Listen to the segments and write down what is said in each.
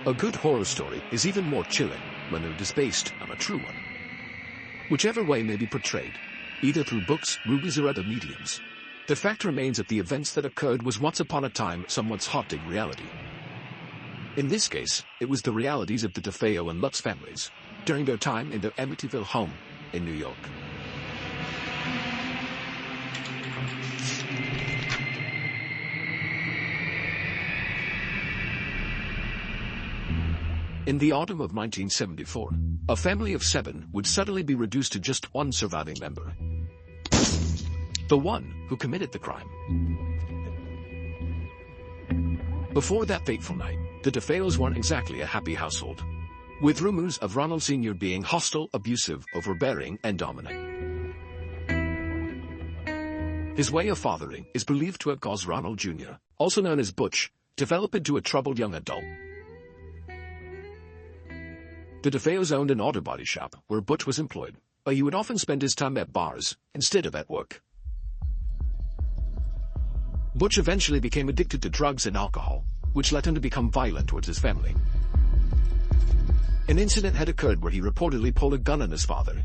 A good horror story is even more chilling when it is based on a true one. Whichever way may be portrayed, either through books, movies, or other mediums, the fact remains that the events that occurred was once upon a time someone's haunting reality. In this case, it was the realities of the DeFeo and Lutz families during their time in their Amityville home in New York. In the autumn of 1974, a family of 7 would suddenly be reduced to just one surviving member. The one who committed the crime. Before that fateful night, the DeFeos weren't exactly a happy household, with rumors of Ronald Sr. being hostile, abusive, overbearing, and dominant. His way of fathering is believed to have caused Ronald Jr., also known as Butch, develop into a troubled young adult. The DeFeos owned an auto body shop where Butch was employed, but he would often spend his time at bars instead of at work. Butch eventually became addicted to drugs and alcohol, which led him to become violent towards his family. An incident had occurred where he reportedly pulled a gun on his father,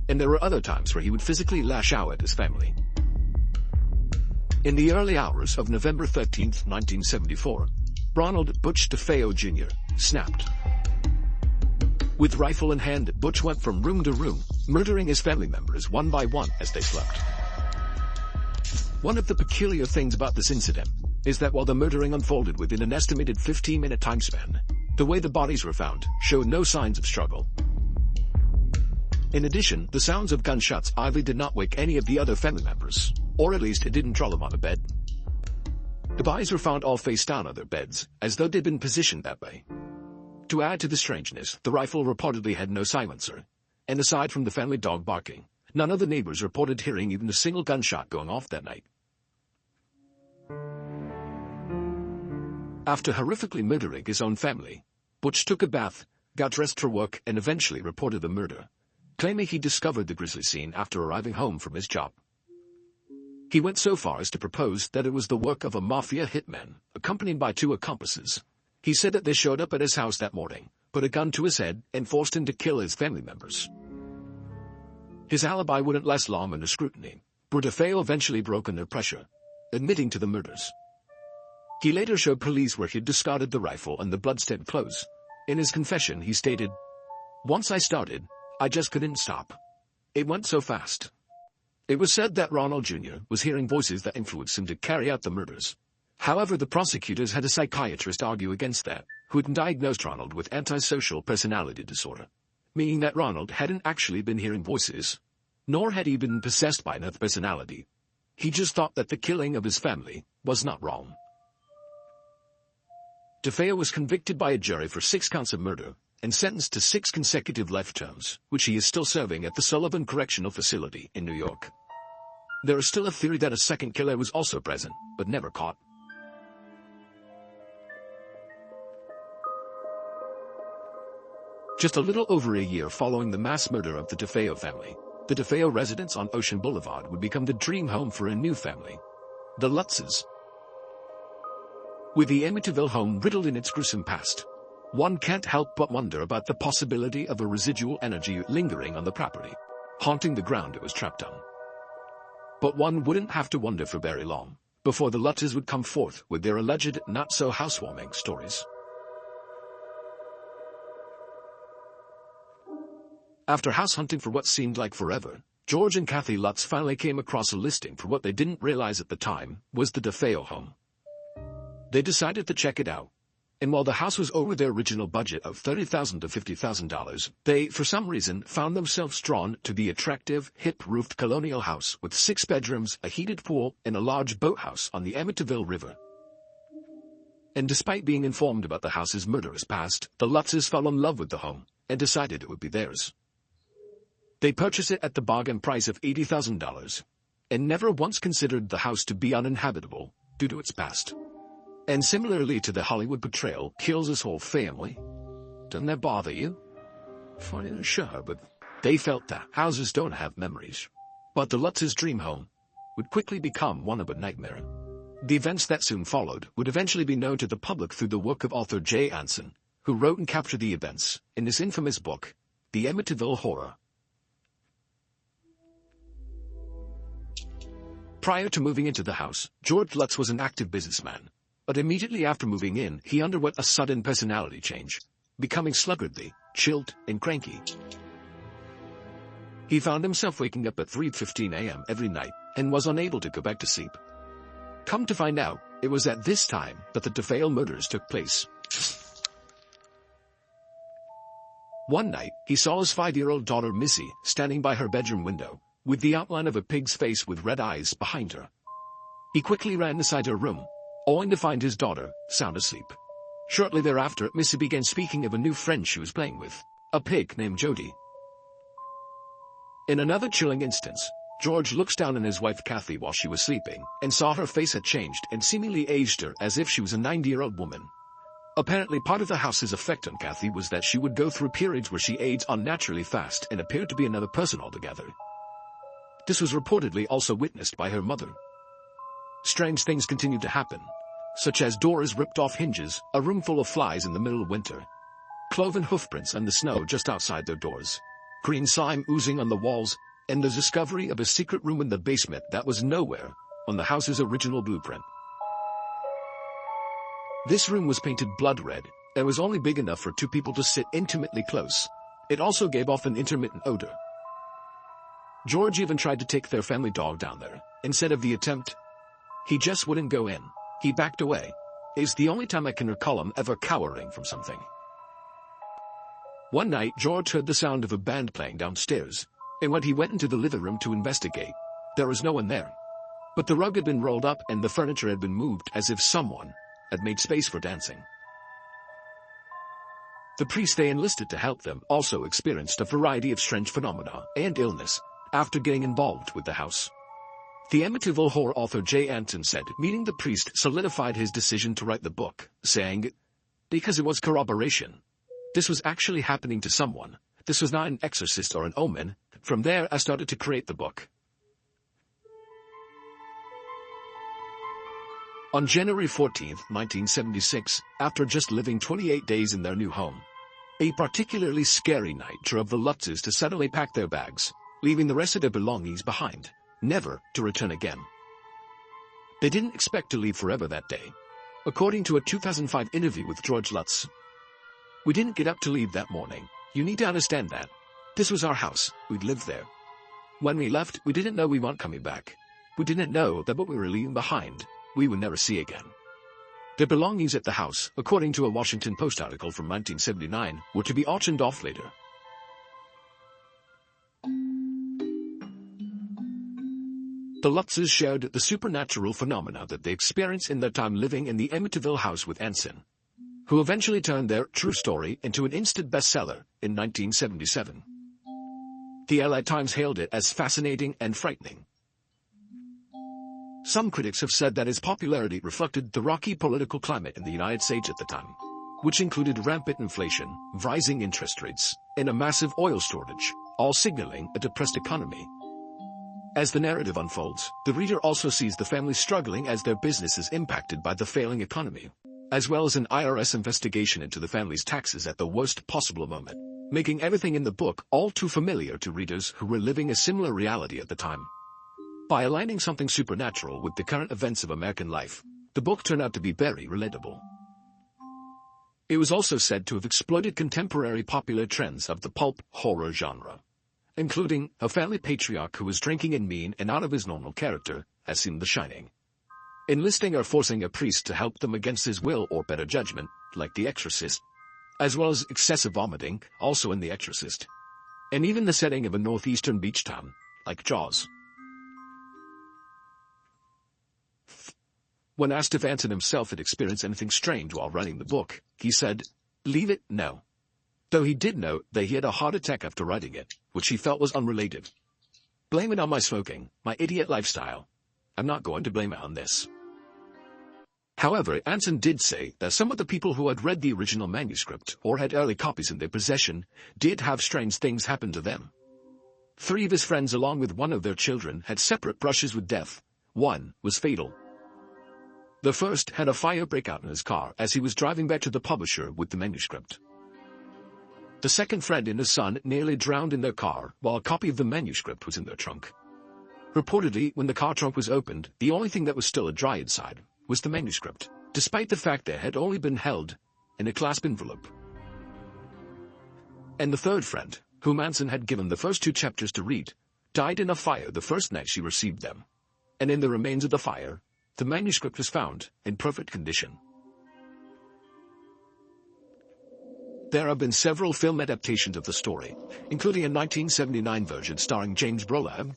and there were other times where he would physically lash out at his family. In the early hours of November 13, 1974, Ronald Butch DeFeo Jr. snapped. With rifle in hand, Butch went from room to room, murdering his family members one by one as they slept. One of the peculiar things about this incident is that while the murdering unfolded within an estimated 15-minute time span, the way the bodies were found showed no signs of struggle. In addition, the sounds of gunshots either did not wake any of the other family members, or at least it didn't draw them on the bed. The bodies were found all face down on their beds, as though they'd been positioned that way. To add to the strangeness, the rifle reportedly had no silencer, and aside from the family dog barking, none of the neighbors reported hearing even a single gunshot going off that night. After horrifically murdering his own family, Butch took a bath, got dressed for work, and eventually reported the murder, claiming he discovered the grisly scene after arriving home from his job. He went so far as to propose that it was the work of a mafia hitman, accompanied by 2 accomplices. He said that they showed up at his house that morning, put a gun to his head, and forced him to kill his family members. His alibi wouldn't last long under scrutiny, but DeFeo eventually broke under pressure, admitting to the murders. He later showed police where he'd discarded the rifle and the blood-stained clothes. In his confession, he stated, "Once I started, I just couldn't stop. It went so fast." It was said that Ronald Jr. was hearing voices that influenced him to carry out the murders. However, the prosecutors had a psychiatrist argue against that, who had diagnosed Ronald with antisocial personality disorder, meaning that Ronald hadn't actually been hearing voices, nor had he been possessed by another personality. He just thought that the killing of his family was not wrong. DeFeo was convicted by a jury for 6 counts of murder and sentenced to 6 consecutive life terms, which he is still serving at the Sullivan Correctional Facility in New York. There is still a theory that a second killer was also present, but never caught. Just a little over a year following the mass murder of the DeFeo family, the DeFeo residence on Ocean Boulevard would become the dream home for a new family, the Lutzes. With the Amityville home riddled in its gruesome past, one can't help but wonder about the possibility of a residual energy lingering on the property, haunting the ground it was trapped on. But one wouldn't have to wonder for very long before the Lutzes would come forth with their alleged not-so-housewarming stories. After house hunting for what seemed like forever, George and Kathy Lutz finally came across a listing for what they didn't realize at the time was the DeFeo home. They decided to check it out, and while the house was over their original budget of $30,000 to $50,000, they, for some reason, found themselves drawn to the attractive, hip-roofed colonial house with 6 bedrooms, a heated pool, and a large boathouse on the Amityville River. And despite being informed about the house's murderous past, the Lutzes fell in love with the home and decided it would be theirs. They purchased it at the bargain price of $80,000, and never once considered the house to be uninhabitable due to its past. And similarly to the Hollywood portrayal, kills his whole family. Doesn't that bother you? Funny, sure, but they felt that houses don't have memories. But the Lutz's dream home would quickly become one of a nightmare. The events that soon followed would eventually be known to the public through the work of author Jay Anson, who wrote and captured the events in this infamous book, The Amityville Horror. Prior to moving into the house, George Lutz was an active businessman. But immediately after moving in, he underwent a sudden personality change, becoming sluggardly, chilled, and cranky. He found himself waking up at 3:15 a.m. every night and was unable to go back to sleep. Come to find out, it was at this time that the DeFale murders took place. One night, he saw his 5-year-old daughter Missy standing by her bedroom window, with the outline of a pig's face with red eyes behind her. He quickly ran inside her room, only to find his daughter sound asleep. Shortly thereafter, Missy began speaking of a new friend she was playing with, a pig named Jody. In another chilling instance, George looks down on his wife Kathy while she was sleeping, and saw her face had changed and seemingly aged her as if she was a 90-year-old woman. Apparently part of the house's effect on Kathy was that she would go through periods where she aged unnaturally fast and appeared to be another person altogether. This was reportedly also witnessed by her mother. Strange things continued to happen, such as doors ripped off hinges, a room full of flies in the middle of winter, cloven hoofprints on the snow just outside their doors, green slime oozing on the walls, and the discovery of a secret room in the basement that was nowhere on the house's original blueprint. This room was painted blood red and was only big enough for 2 people to sit intimately close. It also gave off an intermittent odor. George even tried to take their family dog down there. Instead of the attempt, he just wouldn't go in. He backed away. It's the only time I can recall him ever cowering from something. One night, George heard the sound of a band playing downstairs, and when he went into the living room to investigate, there was no one there. But the rug had been rolled up and the furniture had been moved as if someone had made space for dancing. The priest they enlisted to help them also experienced a variety of strange phenomena and illness after getting involved with the house. The Amityville Horror author Jay Anson said meeting the priest solidified his decision to write the book, saying, "Because it was corroboration. This was actually happening to someone. This was not an exorcist or an omen. From there I started to create the book." On January 14, 1976, after just living 28 days in their new home, a particularly scary night drove the Lutzes to suddenly pack their bags, leaving the rest of their belongings behind, never to return again. They didn't expect to leave forever that day. According to a 2005 interview with George Lutz, "We didn't get up to leave that morning. You need to understand that. This was our house. We'd lived there. When we left, we didn't know we weren't coming back. We didn't know that what we were leaving behind, we would never see again." Their belongings at the house, according to a Washington Post article from 1979, were to be auctioned off later. The Lutzes shared the supernatural phenomena that they experienced in their time living in the Amityville house with Anson, who eventually turned their true story into an instant bestseller in 1977. The LA Times hailed it as fascinating and frightening. Some critics have said that its popularity reflected the rocky political climate in the United States at the time, which included rampant inflation, rising interest rates, and a massive oil shortage, all signaling a depressed economy. As the narrative unfolds, the reader also sees the family struggling as their business is impacted by the failing economy, as well as an IRS investigation into the family's taxes at the worst possible moment, making everything in the book all too familiar to readers who were living a similar reality at the time. By aligning something supernatural with the current events of American life, the book turned out to be very relatable. It was also said to have exploited contemporary popular trends of the pulp horror genre, including a family patriarch who was drinking and mean and out of his normal character, as seen in The Shining, enlisting or forcing a priest to help them against his will or better judgment, like The Exorcist, as well as excessive vomiting, also in The Exorcist, and even the setting of a northeastern beach town, like Jaws. When asked if Anson himself had experienced anything strange while writing the book, he said, "Leave it, no." Though he did note that he had a heart attack after writing it, which he felt was unrelated. "Blame it on my smoking, my idiot lifestyle. I'm not going to blame it on this." However, Anson did say that some of the people who had read the original manuscript or had early copies in their possession did have strange things happen to them. 3 of his friends along with one of their children had separate brushes with death. One was fatal. The first had a fire break out in his car as he was driving back to the publisher with the manuscript. The second friend and his son nearly drowned in their car while a copy of the manuscript was in their trunk. Reportedly, when the car trunk was opened, the only thing that was still dry inside was the manuscript, despite the fact that it had only been held in a clasp envelope. And the third friend, whom Manson had given the first 2 chapters to read, died in a fire the first night she received them. And in the remains of the fire, the manuscript was found in perfect condition. There have been several film adaptations of the story, including a 1979 version starring James Brolin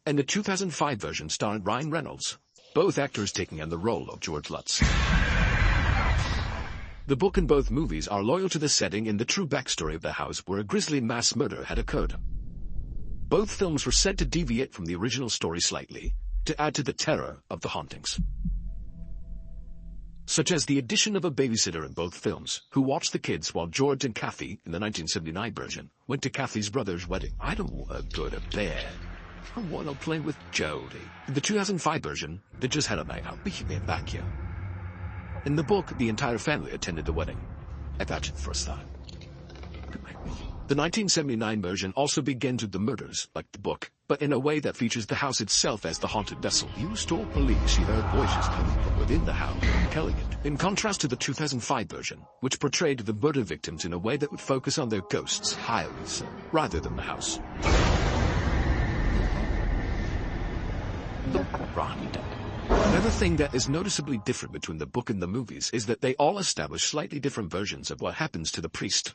and a 2005 version starring Ryan Reynolds, both actors taking on the role of George Lutz. The book and both movies are loyal to the setting and the true backstory of the house where a grisly mass murder had occurred. Both films were said to deviate from the original story slightly, to add to the terror of the hauntings. Such as the addition of a babysitter in both films, who watched the kids while George and Kathy, in the 1979 version, went to Kathy's brother's wedding. I don't want to go to bed. I want to play with Jody. In the 2005 version, they just had a night out. Be back here. In the book, the entire family attended the wedding. At that first time. The 1979 version also begins with the murders, like the book, but in a way that features the house itself as the haunted vessel. Used to police, she heard voices coming from within the house, killing it. In contrast to the 2005 version, which portrayed the murder victims in a way that would focus on their ghosts, highways, rather than the house. Another thing that is noticeably different between the book and the movies is that they all establish slightly different versions of what happens to the priest,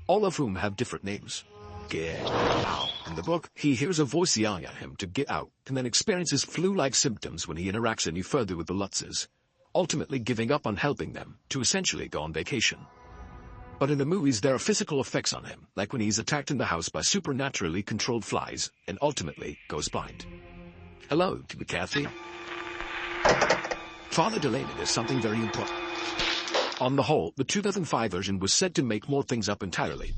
all of whom have different names. Get out. In the book, he hears a voice yelling at him to get out, and then experiences flu-like symptoms when he interacts any further with the Lutzes, ultimately giving up on helping them to essentially go on vacation. But in the movies, there are physical effects on him, like when he's attacked in the house by supernaturally controlled flies, and ultimately goes blind. Hello, to be Kathy. Father Delaney does something very important. On the whole, the 2005 version was said to make more things up entirely,